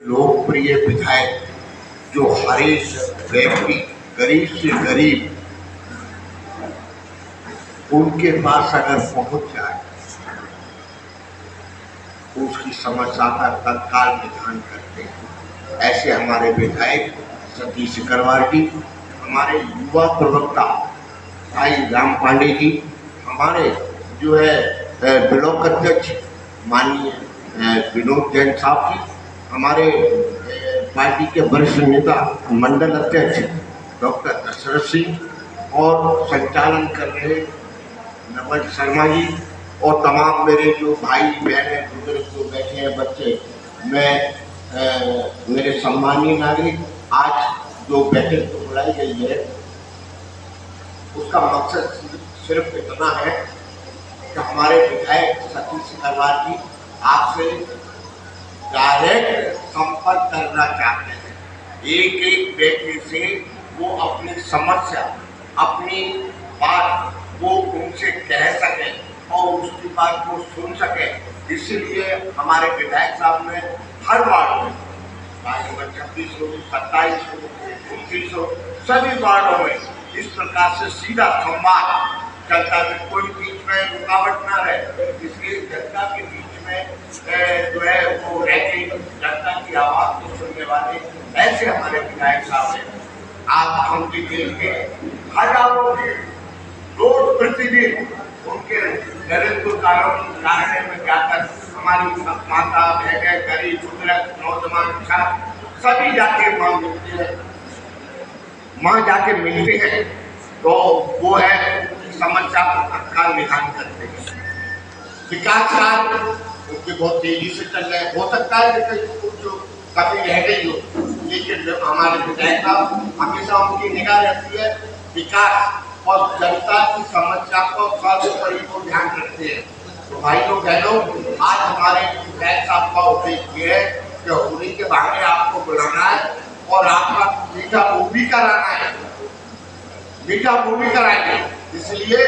लोकप्रिय विधायक जो हरीश व्यक्ति गरीब से गरीब उनके पास अगर पहुंच जाए तो उसकी समस्या का तत्काल निदान करते हैं। ऐसे हमारे विधायक सतीश अग्रवाल जी, हमारे युवा प्रवक्ता भाई राम पांडे जी, हमारे जो है ब्लॉक अध्यक्ष माननीय विनोद जैन साहब जी, हमारे पार्टी के वरिष्ठ नेता मंडल अध्यक्ष डॉक्टर दशरथ सिंह और संचालन कर रहे नवल शर्मा जी और तमाम मेरे जो भाई बहन बुजुर्ग जो बैठे हैं बच्चे, मैं मेरे सम्मानीय नागरिक, आज जो बैठक तो बुलाई गई है उसका मकसद सिर्फ इतना है कि हमारे विधायक सतीश अग्रवाल जी आपसे डायरेक्ट संपर्क करना चाहते हैं। एक एक व्यक्ति से वो अपनी समस्या, अपनी बात वो उनसे कह सके और उसकी बात को सुन सके। इसीलिए हमारे विधायक साहब ने हर वार्ड में 26 हो, 27 हो, 29 हो, सभी वार्डों में इस प्रकार से सीधा संवाद जनता के कोई बीच में रुकावट ना रहे, इसलिए जनता के बीच में जो है वो रहती जनता की आवाज को सुनने वाले ऐसे हमारे विधायक साहब हैं। आज हम देखेंगे हजारों रोज प्रतिदिन उनके दरिद्र कार्यालय में जाकर हमारी माता बहनें गरीब बुजुर्ग नौजवान छात्र सभी जाके वहाँ मिलते हैं, वहाँ जाके मिलते हैं तो वो है समस्या को तत्काल निदान करते हैं। विकास कार्य उनके बहुत तेजी से चल रहे हैं। हो सकता है कि कुछ कभी रह गई हो, लेकिन हमारे विधायक साहब हमेशा उनकी निगाह रहती है विकास और जनता की समस्या को सर्वोपरि को ध्यान रखते हैं। तो भाइयों बहनों, आज हमारे विधायक साहब का उद्देश्य है कि होली के बहाने आपको बुलाना है और आपका मीठा मुंह भी कराना है, मीठा मुंह भी कराएंगे। इसलिए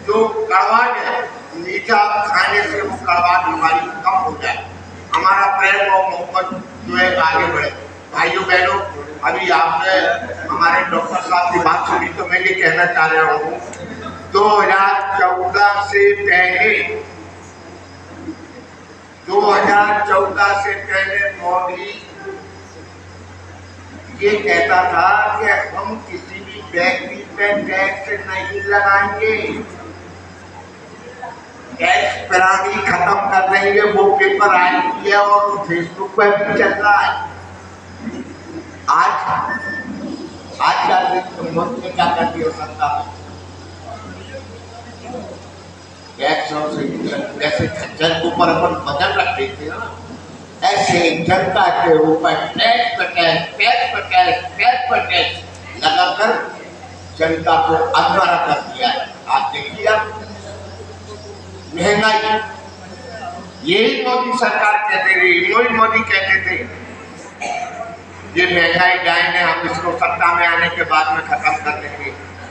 जो कड़वाहट है मीठा खाने से वो कड़वाहट हमारी कम हो जाए, हमारा प्रेम और मोहब्बत जो है आगे बढ़े। भाइयों बहनों, अभी आपने हमारे डॉक्टर साहब की बात सुनी तो मैं ये कहना चाह रहा हूँ 2014 से पहले मोदी ये कहता था कि हम किसी भी व्यक्ति पे टैक्स नहीं लगाएंगे, टैक्स प्रणाली खत्म कर देंगे। वो पेपर आई है और फेसबुक पर भी चल रहा है। आज मोदी ने क्या कर दिया सरकार, टैक्स जैसे खच्चर के ऊपर अपन बदल रख देते हैं ना, ऐसे जनता के ऊपर टैक्स पर टैक्स, टैक्स पर टैक्स, टैक्स पर टैक्स लगाकर जनता को अधमरा कर दिया है। आप देखिए महंगाई, यही मोदी सरकार कहते थे, यही मोदी कहते थे ये महंगाई डायन है, हम इसको सत्ता में आने के बाद में खत्म कर देंगे।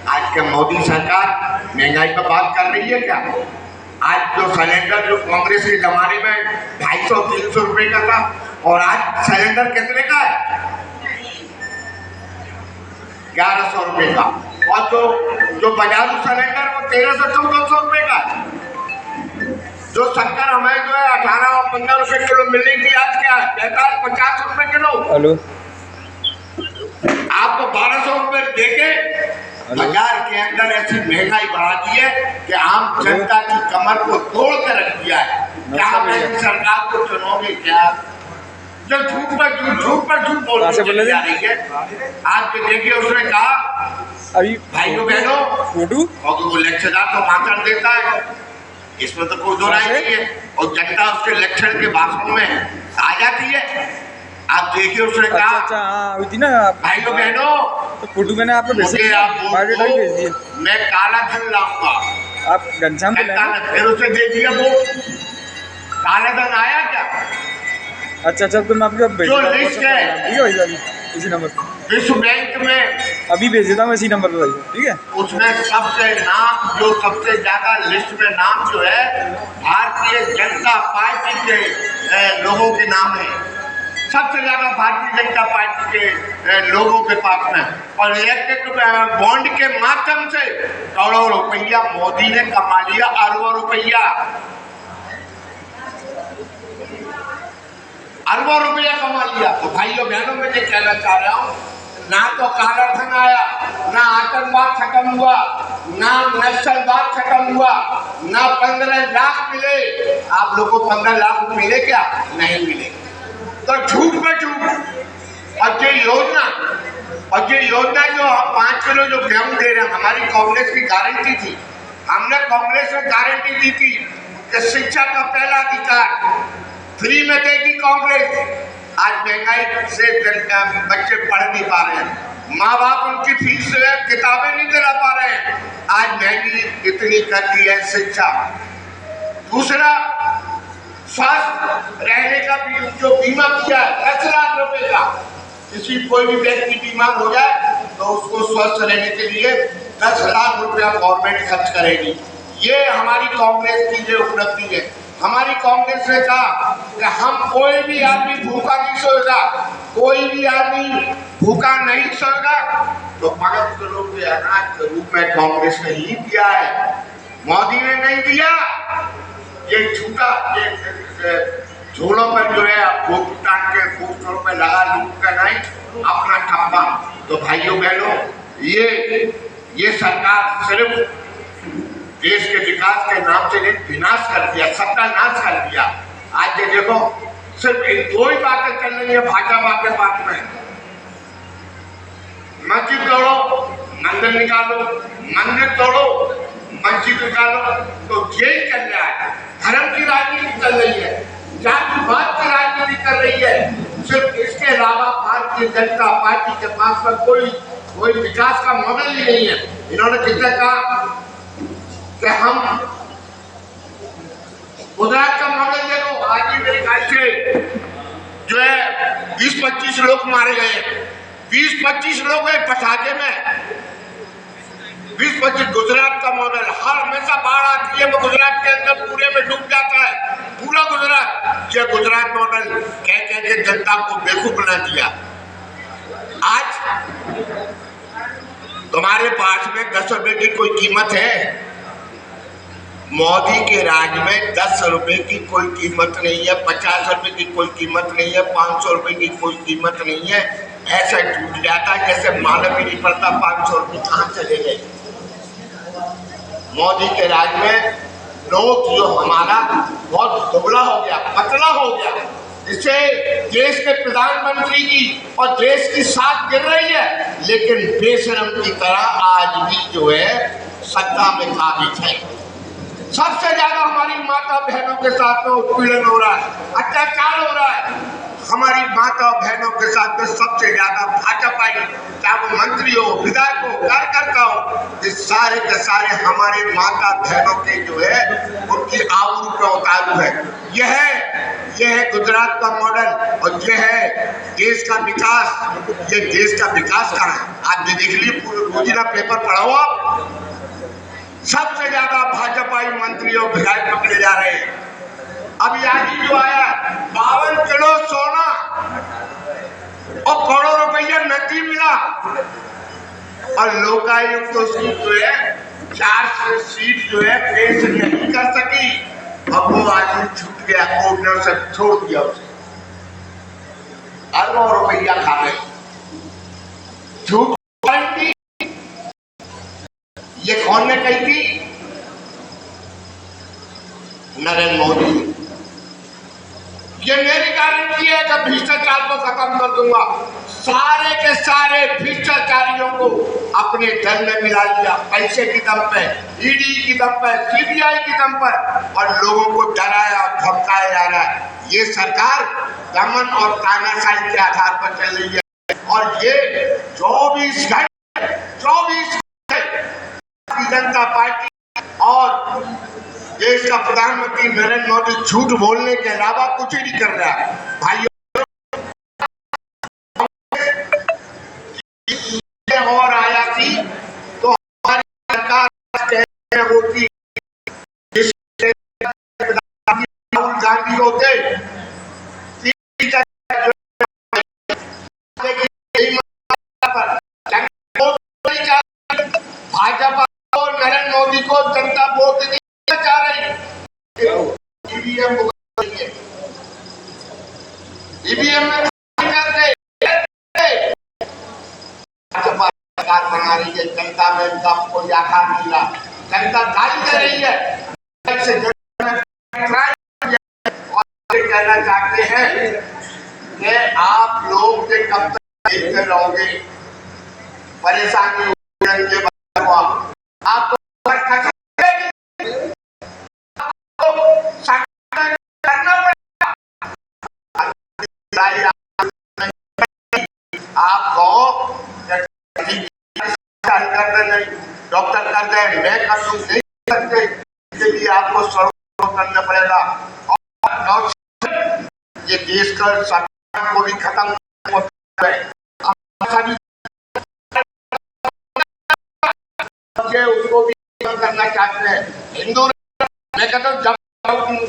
आज के मोदी सरकार महंगाई पर बात कर रही है क्या? आज जो सिलेंडर जो कांग्रेस के जमाने में 250-300 रुपए का था और आज सिलेंडर कितने का है? 1100 रुपए का, और जो बाजारू सिलेंडर वो 1300-1400 रुपए का है। जो शक्कर हमें जो है 18 और 15 रुपए किलो मिलनी थी, आज क्या है 50 रुपए किलो। हेलो, आपको 1200 रुपए देके बाजार के अंदर ऐसी महंगाई बढ़ा दी है कि आम जनता की कमर को तोड़ कर रख दिया है। क्या सरकार को चुनाव में क्या जो झूठ पर झूठ बोलती जा रही है। आप जो देखिए उसने कहा अभी भाइयों बहनों फोटो और वो लेक्चरदार तो भाषण देता है, इसमें तो कोई दो राय नहीं है, और जनता उसके लेक्चर के भाषण में आ जाती है। आप देखिए उसने कहा अच्छा ना भाइयों बहनों तो फोटो मैंने आपको भेज दिया, मैं काला धन लाऊंगा, आप घनश्याम फिर उसे दे दिया वो काला धन आया क्या? अच्छा तो मैं आपको भेज जो लिस्ट है ठीक है इसी नंबर पर, विश्व बैंक में अभी भेज देता हूँ इसी नंबर पर, ठीक है। उसमें सबसे नाम जो सबसे ज्यादा लिस्ट में नाम जो है भारतीय जनता पार्टी के लोगों के नाम है। सबसे ज्यादा भारतीय जनता पार्टी के लोगों के पास में, और इलेक्ट्रिक बॉन्ड के माध्यम से करोड़ों रुपया मोदी ने कमा लिया, अरबों रुपया, अरबों रुपया कमा लिया। तो भाइयों बहनों में ये कहना चाह रहा हूँ, ना तो काला धन आया, ना आतंकवाद खत्म हुआ, ना नक्सलवाद खत्म हुआ, ना 15 लाख मिले। आप लोगों को 15 लाख मिले क्या? नहीं मिले। तो झूठ पे झूठ। और ये योजना जो हम 5 किलो जो गेहूं दे रहे हैं, हमारी कांग्रेस की गारंटी थी, हमने कांग्रेस में गारंटी दी थी कि शिक्षा का पहला अधिकार फ्री में देगी कांग्रेस। आज महंगाई से बच्चे पढ़ नहीं पा रहे हैं, माँ बाप उनकी फीस किताबें नहीं दिला पा रहे हैं। आज महंगी इतनी कर दी है शिक्षा। दूसरा, स्वस्थ रहने का भी जो बीमा किया है 10 लाख रुपए का, किसी कोई भी व्यक्ति बीमार हो जाए तो उसको स्वस्थ रहने के लिए 10 लाख रुपया गवर्नमेंट खर्च करेगी। ये हमारी कांग्रेस की जो उपलब्धि है। हमारी कांग्रेस ने कहा कि हम कोई भी आदमी भूखा नहीं सोएगा, कोई भी आदमी भूखा नहीं सोएगा। तो 5 किलो के अनाज के रूप में कांग्रेस ने ही दिया है, मोदी ने नहीं दिया। ये झूठा, ये झोलों पर जो है फोटो टांग के पोस्टरों पर लगा लूट का नहीं अपना ठप्पा। तो भाइयों बहनों, ये सरकार सिर्फ देश के विकास के नाम से विनाश कर दिया, सबका नाश कर दिया। आज ये देखो, सिर्फ दो ही बातें चल रही है भाजपा के पास में, मस्जिद तोड़ो मंदिर निकालो, मंदिर तोड़ो मस्जिद निकालो। तो यही चल रहा है, धर्म की राजनीति चल रही है, जातिवाद की राजनीति कर रही है। सिर्फ इसके अलावा भारतीय जनता पार्टी के पास में कोई विकास का मॉडल ही नहीं है। इन्होंने कितना कहा कि हम गुजरात का मॉडल देखो, आज भी मेरे ख्याल से जो है 20-25 लोग मारे गए, 20-25 लोग हैं पटाखे में, 20-25। गुजरात का मॉडल, हर हमेशा बाढ़ आती है वो गुजरात के अंदर पूरे में डूब जाता है पूरा गुजरात। ये गुजरात मॉडल कह के जनता को बेवकूफ बना दिया। आज तुम्हारे पास में 10 रुपए की कोई कीमत है? मोदी के राज में 10 रुपए की कोई कीमत नहीं है, 50 रुपए की कोई कीमत नहीं है, 500 रुपए की कोई कीमत नहीं है। ऐसा टूट जाता है जैसे मालूम ही नहीं पड़ता 500 रुपए कहाँ चले गए। मोदी के राज में नोट जो हमारा बहुत दुबला हो गया, पतला हो गया, जिससे देश के प्रधानमंत्री की और देश की साथ गिर रही है, लेकिन बेशरम की तरह आज भी जो है सत्ता में काबिज है। सबसे ज्यादा हमारी माता बहनों के साथ में उत्पीड़न हो रहा है, अत्याचार हो रहा है। हमारी माता बहनों के साथ में सबसे ज्यादा भाजपा ही, चाहे वो मंत्री हो, विधायक हो, कार्यकर्ता हो, ये सारे के सारे हमारे माता बहनों के जो है उनकी आबरू पे उतारू है। यह है गुजरात का मॉडल, और यह है देश का विकास। ये देश का विकास कहाँ है? आप ये देख लीजिए, रोजीना पेपर पढ़ाओ आप, सबसे ज्यादा भाजपाई मंत्री और विधायक पकड़े जा रहे हैं। अभी आज ही जो आया 52 किलो सोना और करोड़ों रुपया नकदी मिला, और लोकायुक्त तो उसकी जो है 4 सीट जो है पेश नहीं कर सकी, अब वो आदमी छूट गया, कोर्ट ने उसे छोड़ दिया, उसे अरबों रुपया खा गए। झूठ ये कौन ने कही थी? नरेंद्र मोदी। ये मेरी गारंटी है कि भ्रष्टाचार को खत्म कर दूंगा। सारे के सारे भ्रष्टाचारियों को अपने दल में मिला लिया, पैसे की दम पे, ईडी की दम पे, सीबीआई की दम पर, और लोगों को डराया धमकाया जा रहा है। ये सरकार दमन और तानाशाही के आधार पर चल रही है, और ये 24 घंटे जनता पार्टी और देश का प्रधानमंत्री नरेंद्र मोदी झूठ बोलने के अलावा कुछ ही नहीं कर रहा है। भाइयों और आया थी तो हमारी सरकार होती, राहुल गांधी होते, सरकार बना रही है, जनता में इनका कोई आधार नहीं रहा, जनता गाली दे रही है। और ये कहना चाहते हैं कि आप लोग के कब तक देखते रहोगे, परेशानी आपको डॉक्टर कर दे, मैं कर दूं, नहीं सकते, इसके लिए आपको सड़कों करना पड़ेगा। और ये देश का सरकार को भी खत्म उसको भी करना चाहते हैं। हिंदू मैं कहता हूँ, जब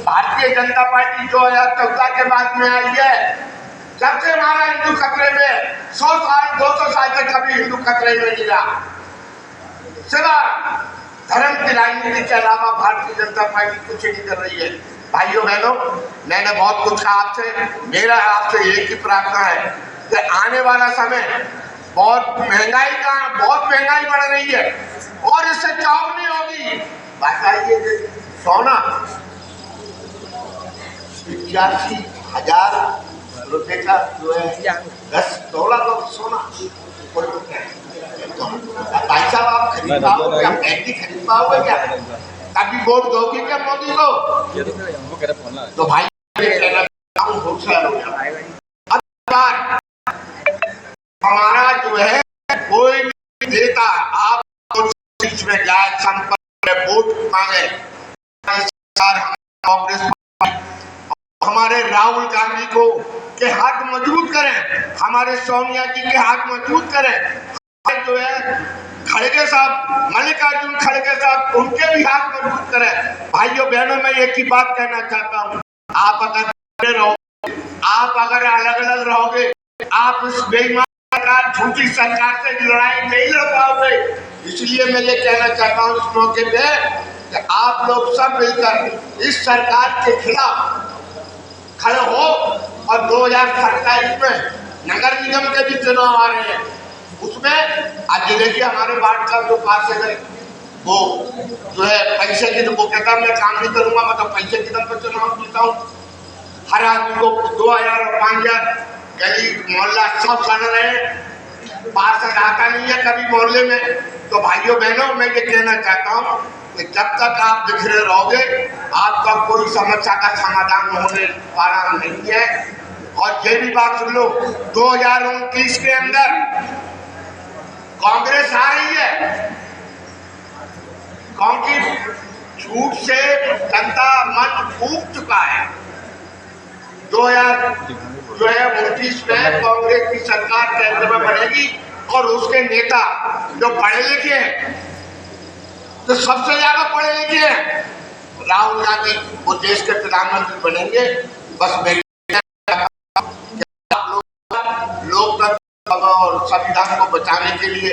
भारतीय जनता पार्टी 2014 के बाद में आई है, जब से हमारा हिंदू खतरे में 100 साल 200 साल तक कभी हिंदू खतरे में नहीं रहा। सिवा धर्म की राजनीति के अलावा भारतीय जनता पार्टी कुछ नहीं कर रही है। भाइयों बहनों, मैंने बहुत कुछ कहा आपसे, मेरा आपसे एक ही प्रार्थना है कि आने वाला समय बहुत महंगाई बढ़ रही है और इससे चौगनी होगी। बताइए, सोना 85,000 रुपए का जो है 10 तोला का सोना, भाई साहब आप खरीद पाओगे क्या? पैंती खरीद पाओगे क्या? कभी वोट दोगे क्या मोदी को? तो भाई हमारा जो है कोई नहीं देता, आप बीच में जाए संपर्क में वोट मांगे, कांग्रेस हमारे राहुल गांधी को के हाथ मजबूत करें, हमारे सोनिया जी के हाथ मजबूत करें, जो है खड़गे साहब, मल्लिकार्जुन खड़गे साहब, उनके भी हाथ मजबूत करें। भाइयों बहनों, मैं एक ही बात कहना चाहता हूँ, आप अगर रहोगे, आप अगर अलग अलग रहोगे, आप इस बेईमान सरकार, झूठी सरकार से लड़ाई नहीं लड़ पाओगे। इसलिए मैं ये कहना चाहता हूँ इस मौके पे कि आप लोग सब मिलकर इस सरकार के खिलाफ खड़े हो। और 2027 में नगर निगम के भी चुनाव आ रहे हैं, उसमें आज देखिए हमारे वार्ड का जो पार्षद है वो जो है पैसे की, तो वो कहता मैं काम नहीं करूंगा, मैं तो पैसे की दम पर चुनाव जीता हूँ। हर आदमी को 2,000 और 5,000 गली मोहल्ला सब सन रहे, पार्षद आता नहीं है कभी मोहल्ले में। तो भाइयों बहनों, मैं ये कहना चाहता हूँ कि जब तक आप बिखरे रहोगे, आपका कोई समस्या का समाधान होने वाला नहीं है। और ये भी बात सुन लो, 2029 के अंदर कांग्रेस आ रही है, क्योंकि झूठ से जनता मन फूक चुका है। 2029 में कांग्रेस की सरकार केंद्र में बनेगी और उसके नेता जो पढ़े लिखे हैं, तो सबसे ज्यादा पढ़े लिखे हैं, राहुल गांधी, वो देश के प्रधानमंत्री बनेंगे। बस लोकतंत्र और संविधान को बचाने के लिए